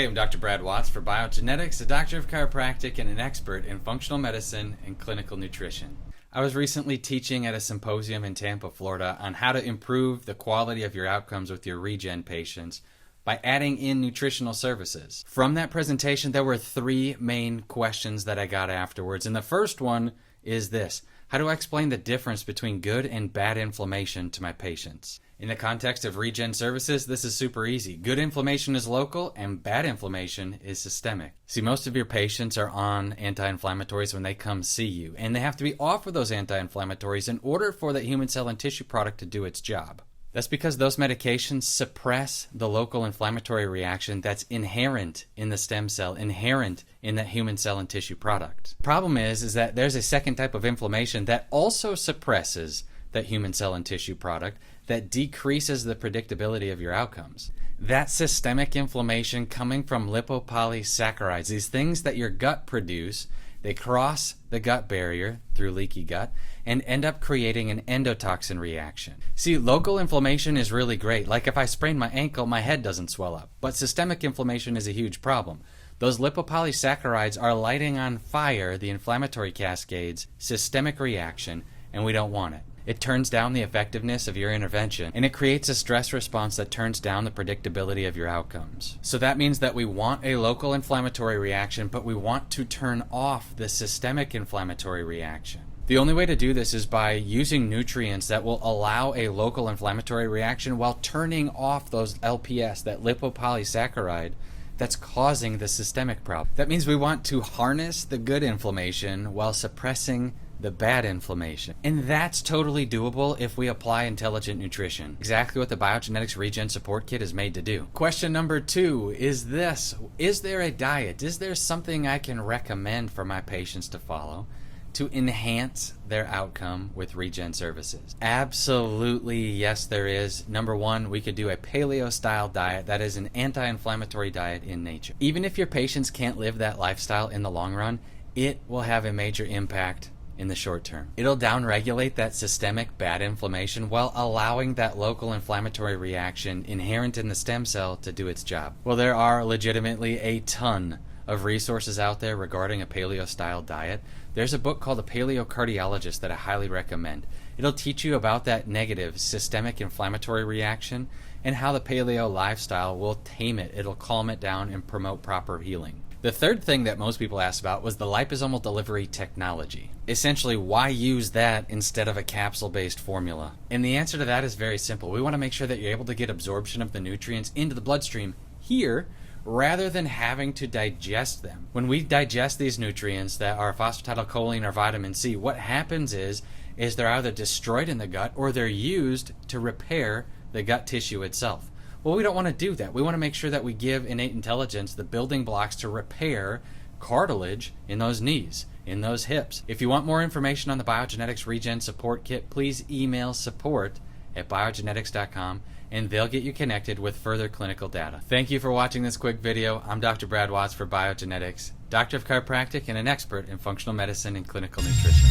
Hey, I'm Dr. Brad Watts for Biogenetics, a doctor of chiropractic and an expert in functional medicine and clinical nutrition. I was recently teaching at a symposium in Tampa, Florida on how to improve the quality of your outcomes with your Regen patients by adding in nutritional services. From that presentation, there were three main questions that I got afterwards. And the first one is this: how do I explain the difference between good and bad inflammation to my patients? In the context of Regen services, this is super easy. Good inflammation is local and bad inflammation is systemic. See, most of your patients are on anti-inflammatories when they come see you, and they have to be off of those anti-inflammatories in order for that human cell and tissue product to do its job. That's because those medications suppress the local inflammatory reaction that's inherent in the stem cell, inherent in that human cell and tissue product. The problem is that there's a second type of inflammation that also suppresses that human cell and tissue product that decreases the predictability of your outcomes. That's systemic inflammation coming from lipopolysaccharides, these things that your gut produce. They cross the gut barrier through leaky gut and end up creating an endotoxin reaction. See, local inflammation is really great. Like if I sprain my ankle, my head doesn't swell up. But systemic inflammation is a huge problem. Those lipopolysaccharides are lighting on fire the inflammatory cascades, systemic reaction, and we don't want it. It turns down the effectiveness of your intervention, and it creates a stress response that turns down the predictability of your outcomes. So that means that we want a local inflammatory reaction, but we want to turn off the systemic inflammatory reaction. The only way to do this is by using nutrients that will allow a local inflammatory reaction while turning off those LPS, that lipopolysaccharide, that's causing the systemic problem. That means we want to harness the good inflammation while suppressing the bad inflammation. And that's totally doable if we apply intelligent nutrition. Exactly what the Biogenetics Regen Support Kit is made to do. Question number 2 is this: is there a diet? Is there something I can recommend for my patients to follow to enhance their outcome with Regen services? Absolutely, yes, there is. Number 1, we could do a paleo-style diet that is an anti-inflammatory diet in nature. Even if your patients can't live that lifestyle in the long run, it will have a major impact in the short term. It'll downregulate that systemic bad inflammation while allowing that local inflammatory reaction inherent in the stem cell to do its job. Well, there are legitimately a ton of resources out there regarding a paleo-style diet. There's a book called The Paleo Cardiologist that I highly recommend. It'll teach you about that negative systemic inflammatory reaction and how the paleo lifestyle will tame it. It'll calm it down and promote proper healing. The third thing that most people asked about was the liposomal delivery technology. Essentially, why use that instead of a capsule-based formula? And the answer to that is very simple. We want to make sure that you're able to get absorption of the nutrients into the bloodstream here, rather than having to digest them. When we digest these nutrients that are phosphatidylcholine or vitamin C, what happens is they're either destroyed in the gut or they're used to repair the gut tissue itself. Well, we don't want to do that. We want to make sure that we give innate intelligence the building blocks to repair cartilage in those knees, in those hips. If you want more information on the Biogenetics Regen Support Kit, please email support@biogenetics.com and they'll get you connected with further clinical data. Thank you for watching this quick video. I'm Dr. Brad Watts for Biogenetics, doctor of chiropractic and an expert in functional medicine and clinical nutrition.